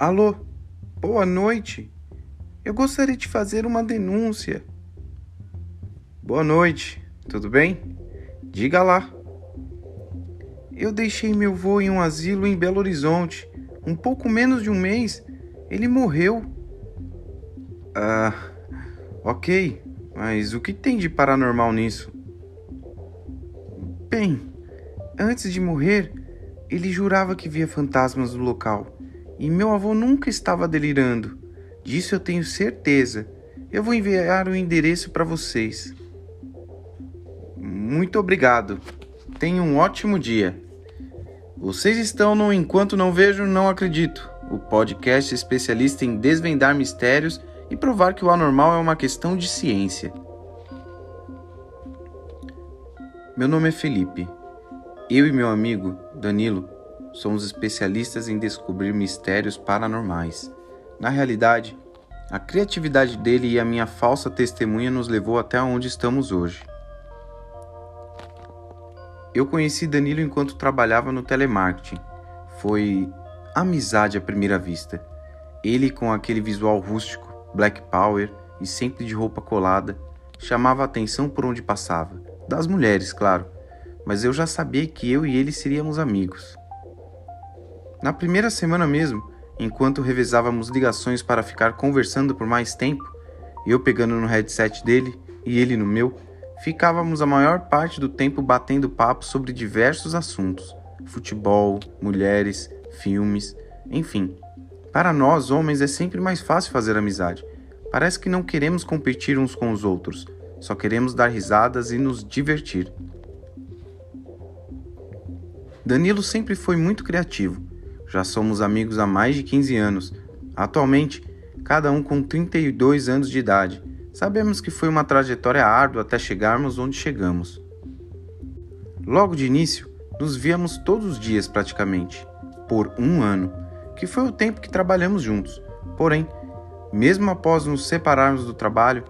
Alô, boa noite. Eu gostaria de fazer uma denúncia. Boa noite, tudo bem? Diga lá. Eu deixei meu vô em um asilo em Belo Horizonte. Um pouco menos de um mês, ele morreu. Ah, ok, mas o que tem de paranormal nisso? Bem, antes de morrer, ele jurava que via fantasmas no local. E meu avô nunca estava delirando. Disso eu tenho certeza. Eu vou enviar o endereço para vocês. Muito obrigado. Tenha um ótimo dia. Vocês estão no Enquanto Não Vejo, Não Acredito, o podcast especialista em desvendar mistérios e provar que o anormal é uma questão de ciência. Meu nome é Felipe. Eu e meu amigo, Danilo, somos especialistas em descobrir mistérios paranormais. Na realidade, a criatividade dele e a minha falsa testemunha nos levou até onde estamos hoje. Eu conheci Danilo enquanto trabalhava no telemarketing. Foi amizade à primeira vista. Ele, com aquele visual rústico, black power e sempre de roupa colada, chamava a atenção por onde passava. Das mulheres, claro, mas eu já sabia que eu e ele seríamos amigos. Na primeira semana mesmo, enquanto revezávamos ligações para ficar conversando por mais tempo, eu pegando no headset dele e ele no meu, ficávamos a maior parte do tempo batendo papo sobre diversos assuntos: futebol, mulheres, filmes, enfim. Para nós, homens, é sempre mais fácil fazer amizade. Parece que não queremos competir uns com os outros, só queremos dar risadas e nos divertir. Danilo sempre foi muito criativo. Já somos amigos há mais de 15 anos. Atualmente, cada um com 32 anos de idade. Sabemos que foi uma trajetória árdua até chegarmos onde chegamos. Logo de início, nos víamos todos os dias praticamente, por um ano, que foi o tempo que trabalhamos juntos. Porém, mesmo após nos separarmos do trabalho,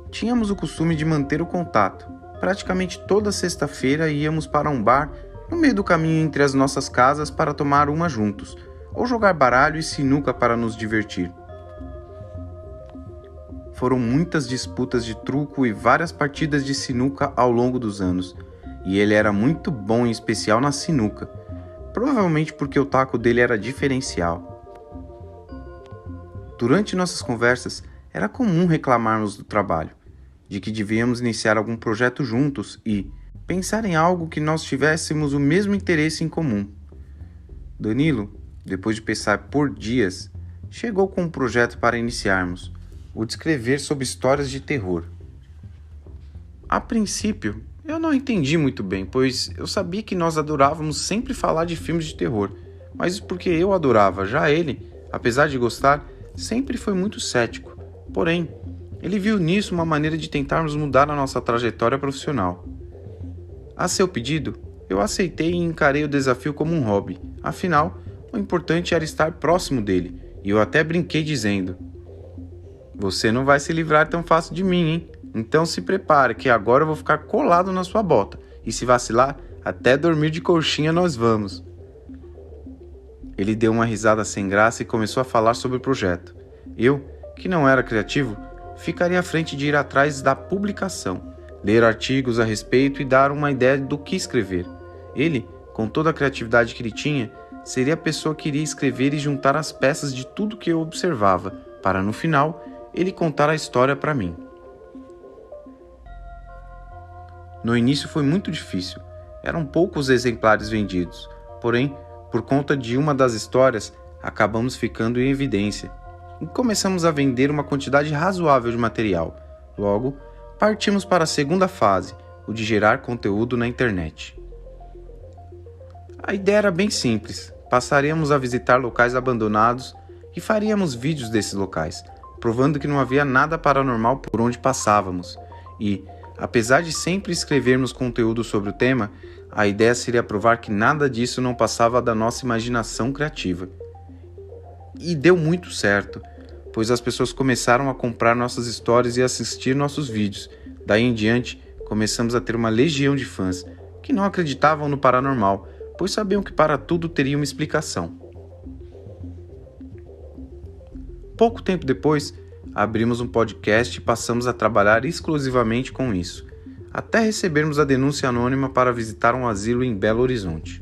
tínhamos o costume de manter o contato. Praticamente toda sexta-feira íamos para um bar no meio do caminho entre as nossas casas para tomar uma juntos, ou jogar baralho e sinuca para nos divertir. Foram muitas disputas de truco e várias partidas de sinuca ao longo dos anos, e ele era muito bom, em especial na sinuca, provavelmente porque o taco dele era diferencial. Durante nossas conversas, era comum reclamarmos do trabalho, de que devíamos iniciar algum projeto juntos e pensar em algo que nós tivéssemos o mesmo interesse em comum. Danilo, depois de pensar por dias, chegou com um projeto para iniciarmos: o de escrever sobre histórias de terror. A princípio, eu não entendi muito bem, pois eu sabia que nós adorávamos sempre falar de filmes de terror, mas isso porque eu adorava. Já ele, apesar de gostar, sempre foi muito cético. Porém, ele viu nisso uma maneira de tentarmos mudar a nossa trajetória profissional. A seu pedido, eu aceitei e encarei o desafio como um hobby. Afinal, o importante era estar próximo dele, e eu até brinquei dizendo: "Você não vai se livrar tão fácil de mim, hein? Então se prepare, que agora eu vou ficar colado na sua bota, e se vacilar, até dormir de coxinha nós vamos." Ele deu uma risada sem graça e começou a falar sobre o projeto. Eu, que não era criativo, ficaria à frente de ir atrás da publicação, ler artigos a respeito e dar uma ideia do que escrever. Ele, com toda a criatividade que ele tinha, seria a pessoa que iria escrever e juntar as peças de tudo que eu observava, para no final ele contar a história para mim. No início foi muito difícil. Eram poucos exemplares vendidos. Porém, por conta de uma das histórias, acabamos ficando em evidência e começamos a vender uma quantidade razoável de material. Logo, partimos para a segunda fase, o de gerar conteúdo na internet. A ideia era bem simples. Passaríamos a visitar locais abandonados e faríamos vídeos desses locais, provando que não havia nada paranormal por onde passávamos. E, apesar de sempre escrevermos conteúdo sobre o tema, a ideia seria provar que nada disso não passava da nossa imaginação criativa. E deu muito certo, pois as pessoas começaram a comprar nossas histórias e assistir nossos vídeos. Daí em diante, começamos a ter uma legião de fãs que não acreditavam no paranormal, pois sabiam que para tudo teria uma explicação. Pouco tempo depois, abrimos um podcast e passamos a trabalhar exclusivamente com isso, até recebermos a denúncia anônima para visitar um asilo em Belo Horizonte.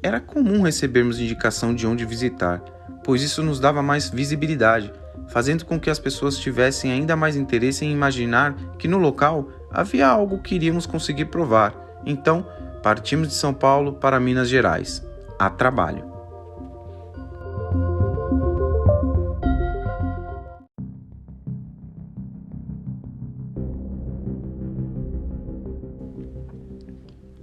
Era comum recebermos indicação de onde visitar, pois isso nos dava mais visibilidade, fazendo com que as pessoas tivessem ainda mais interesse em imaginar que no local havia algo que iríamos conseguir provar. Então, partimos de São Paulo para Minas Gerais, a trabalho.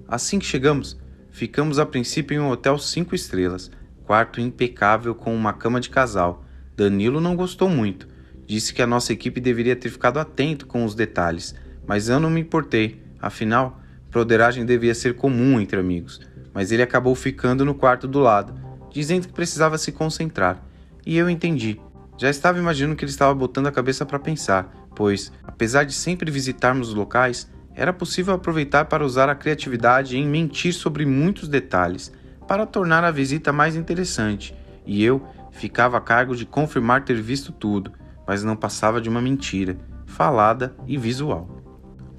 Assim que chegamos, ficamos a princípio em um hotel 5 estrelas, quarto impecável com uma cama de casal. Danilo não gostou muito, disse que a nossa equipe deveria ter ficado atento com os detalhes, mas eu não me importei, afinal, broderagem devia ser comum entre amigos, mas ele acabou ficando no quarto do lado, dizendo que precisava se concentrar, e eu entendi. Já estava imaginando que ele estava botando a cabeça para pensar, pois, apesar de sempre visitarmos os locais, era possível aproveitar para usar a criatividade em mentir sobre muitos detalhes, para tornar a visita mais interessante, e eu ficava a cargo de confirmar ter visto tudo, mas não passava de uma mentira, falada e visual.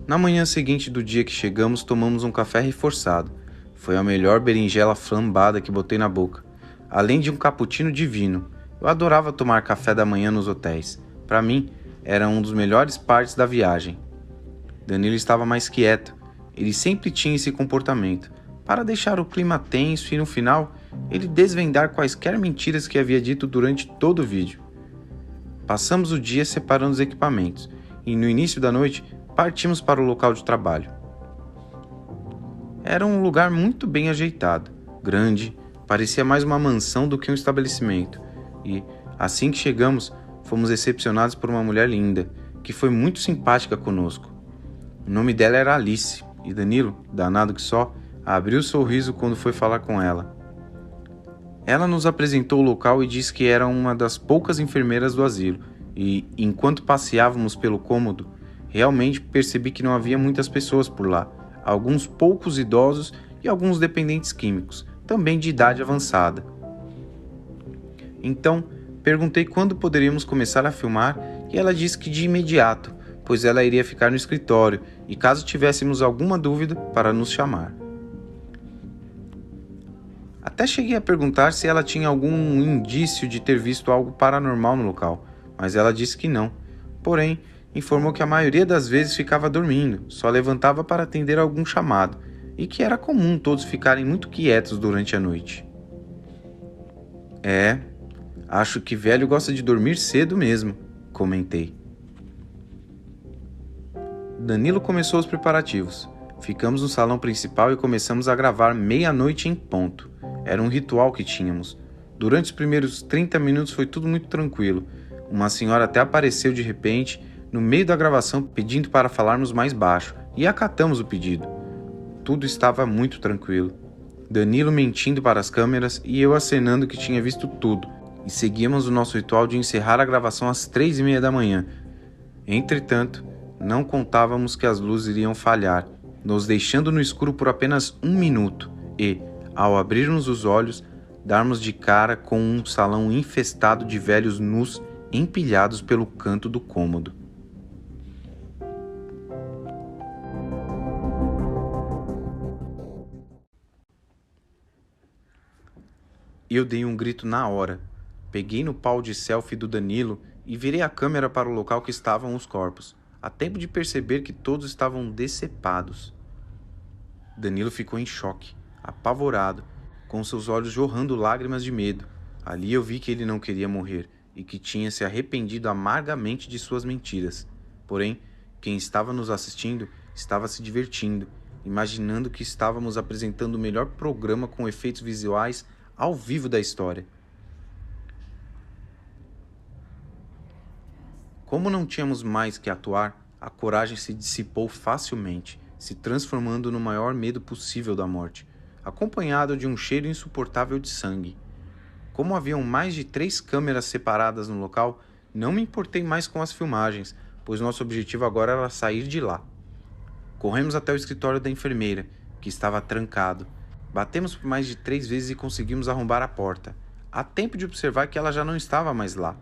Na manhã seguinte do dia que chegamos, tomamos um café reforçado. Foi a melhor berinjela flambada que botei na boca, além de um cappuccino divino. Eu adorava tomar café da manhã nos hotéis. Para mim, era uma das melhores partes da viagem. Danilo estava mais quieto. Ele sempre tinha esse comportamento, para deixar o clima tenso e no final, ele desvendar quaisquer mentiras que havia dito durante todo o vídeo. Passamos o dia separando os equipamentos e no início da noite partimos para o local de trabalho. Era um lugar muito bem ajeitado, grande, parecia mais uma mansão do que um estabelecimento e, assim que chegamos, fomos recepcionados por uma mulher linda, que foi muito simpática conosco. O nome dela era Alice e Danilo, danado que só, abriu o sorriso quando foi falar com ela. Ela nos apresentou o local e disse que era uma das poucas enfermeiras do asilo e, enquanto passeávamos pelo cômodo, realmente percebi que não havia muitas pessoas por lá, alguns poucos idosos e alguns dependentes químicos, também de idade avançada. Então, perguntei quando poderíamos começar a filmar e ela disse que de imediato, pois ela iria ficar no escritório e caso tivéssemos alguma dúvida, para nos chamar. Até cheguei a perguntar se ela tinha algum indício de ter visto algo paranormal no local, mas ela disse que não. Porém, informou que a maioria das vezes ficava dormindo, só levantava para atender algum chamado, e que era comum todos ficarem muito quietos durante a noite. Acho que velho gosta de dormir cedo mesmo, comentei. Danilo começou os preparativos. Ficamos no salão principal e começamos a gravar meia-noite em ponto. Era um ritual que tínhamos. Durante os primeiros 30 minutos foi tudo muito tranquilo. Uma senhora até apareceu de repente, no meio da gravação, pedindo para falarmos mais baixo, e acatamos o pedido. Tudo estava muito tranquilo. Danilo mentindo para as câmeras e eu acenando que tinha visto tudo, e seguíamos o nosso ritual de encerrar a gravação às 3:30 da manhã. Entretanto, não contávamos que as luzes iriam falhar, nos deixando no escuro por apenas 1 minuto e, ao abrirmos os olhos, darmos de cara com um salão infestado de velhos nus empilhados pelo canto do cômodo. Eu dei um grito na hora. Peguei no pau de selfie do Danilo e virei a câmera para o local que estavam os corpos, a tempo de perceber que todos estavam decepados. Danilo ficou em choque, apavorado, com seus olhos jorrando lágrimas de medo. Ali eu vi que ele não queria morrer e que tinha se arrependido amargamente de suas mentiras. Porém, quem estava nos assistindo estava se divertindo, imaginando que estávamos apresentando o melhor programa com efeitos visuais ao vivo da história. Como não tínhamos mais que atuar, a coragem se dissipou facilmente, se transformando no maior medo possível da morte, acompanhado de um cheiro insuportável de sangue. Como haviam mais de 3 câmeras separadas no local, não me importei mais com as filmagens, pois nosso objetivo agora era sair de lá. Corremos até o escritório da enfermeira, que estava trancado. Batemos por mais de 3 vezes e conseguimos arrombar a porta. a tempo de observar que ela já não estava mais lá.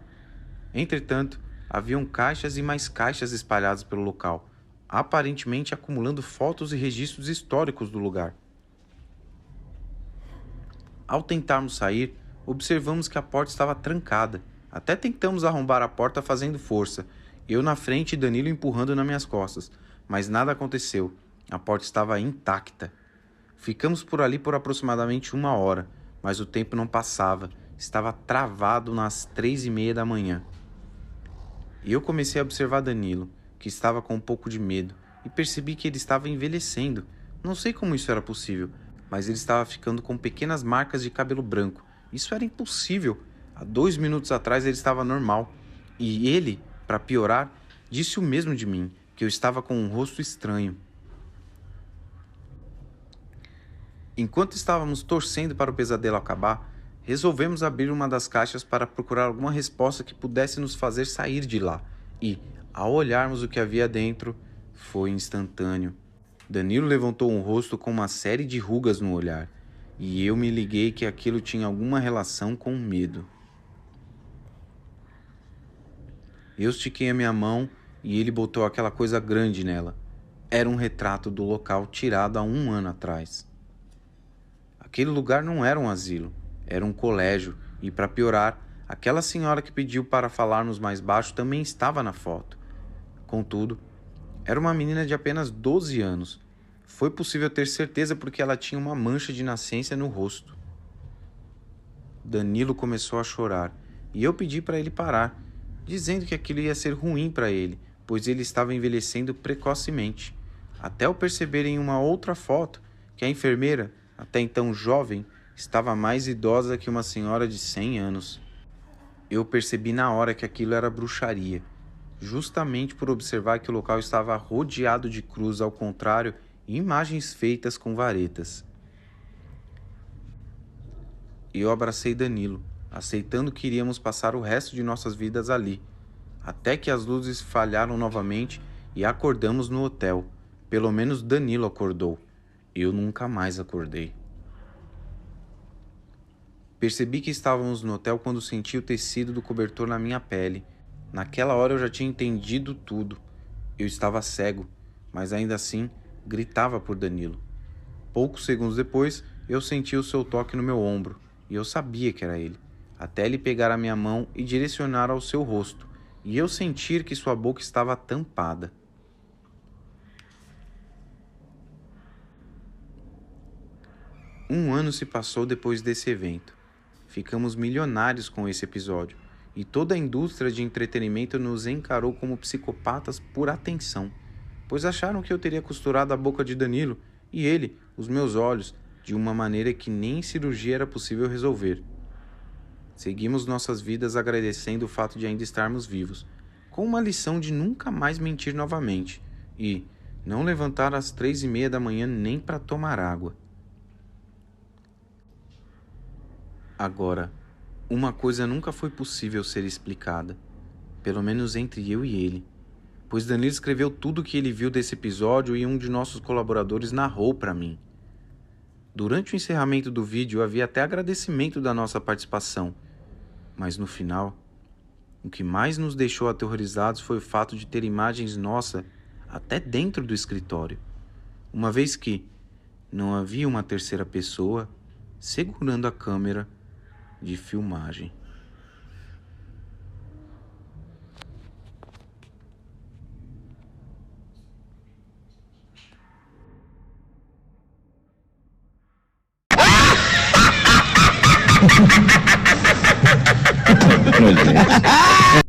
Entretanto, haviam caixas e mais caixas espalhadas pelo local, aparentemente acumulando fotos e registros históricos do lugar. Ao tentarmos sair, observamos que a porta estava trancada. Até tentamos arrombar a porta fazendo força, eu na frente e Danilo empurrando nas minhas costas, mas nada aconteceu. A porta estava intacta. Ficamos por ali por aproximadamente 1 hora, mas o tempo não passava. Estava travado nas 3h30 da manhã. E eu comecei a observar Danilo, que estava com um pouco de medo, e percebi que ele estava envelhecendo. Não sei como isso era possível, mas ele estava ficando com pequenas marcas de cabelo branco. Isso era impossível. Há 2 minutos atrás ele estava normal. E ele, para piorar, disse o mesmo de mim, que eu estava com um rosto estranho. Enquanto estávamos torcendo para o pesadelo acabar, resolvemos abrir uma das caixas para procurar alguma resposta que pudesse nos fazer sair de lá. E, ao olharmos o que havia dentro, foi instantâneo. Danilo levantou um rosto com uma série de rugas no olhar, e eu me liguei que aquilo tinha alguma relação com medo. Eu estiquei a minha mão e ele botou aquela coisa grande nela. Era um retrato do local tirado há 1 ano atrás. Aquele lugar não era um asilo, era um colégio, e para piorar, aquela senhora que pediu para falarmos mais baixo também estava na foto. Contudo, era uma menina de apenas 12 anos. Foi possível ter certeza porque ela tinha uma mancha de nascença no rosto. Danilo começou a chorar, e eu pedi para ele parar, dizendo que aquilo ia ser ruim para ele, pois ele estava envelhecendo precocemente. Até eu perceber em uma outra foto que a enfermeira, até então jovem, estava mais idosa que uma senhora de 100 anos. Eu percebi na hora que aquilo era bruxaria, justamente por observar que o local estava rodeado de cruz, ao contrário, e imagens feitas com varetas. Eu abracei Danilo, aceitando que iríamos passar o resto de nossas vidas ali, até que as luzes falharam novamente e acordamos no hotel. Pelo menos Danilo acordou. Eu nunca mais acordei. Percebi que estávamos no hotel quando senti o tecido do cobertor na minha pele. Naquela hora eu já tinha entendido tudo. Eu estava cego, mas ainda assim gritava por Danilo. Poucos segundos depois, eu senti o seu toque no meu ombro, e eu sabia que era ele, até ele pegar a minha mão e direcionar ao seu rosto, e eu sentir que sua boca estava tampada. Um ano se passou depois desse evento. Ficamos milionários com esse episódio, e toda a indústria de entretenimento nos encarou como psicopatas por atenção, pois acharam que eu teria costurado a boca de Danilo e ele, os meus olhos, de uma maneira que nem cirurgia era possível resolver. Seguimos nossas vidas agradecendo o fato de ainda estarmos vivos, com uma lição de nunca mais mentir novamente e não levantar às 3h30 da manhã nem para tomar água. Agora, uma coisa nunca foi possível ser explicada, pelo menos entre eu e ele, pois Danilo escreveu tudo o que ele viu desse episódio e um de nossos colaboradores narrou para mim. Durante o encerramento do vídeo havia até agradecimento da nossa participação, mas no final, o que mais nos deixou aterrorizados foi o fato de ter imagens nossas até dentro do escritório, uma vez que não havia uma terceira pessoa segurando a câmera de filmagem. Nojento.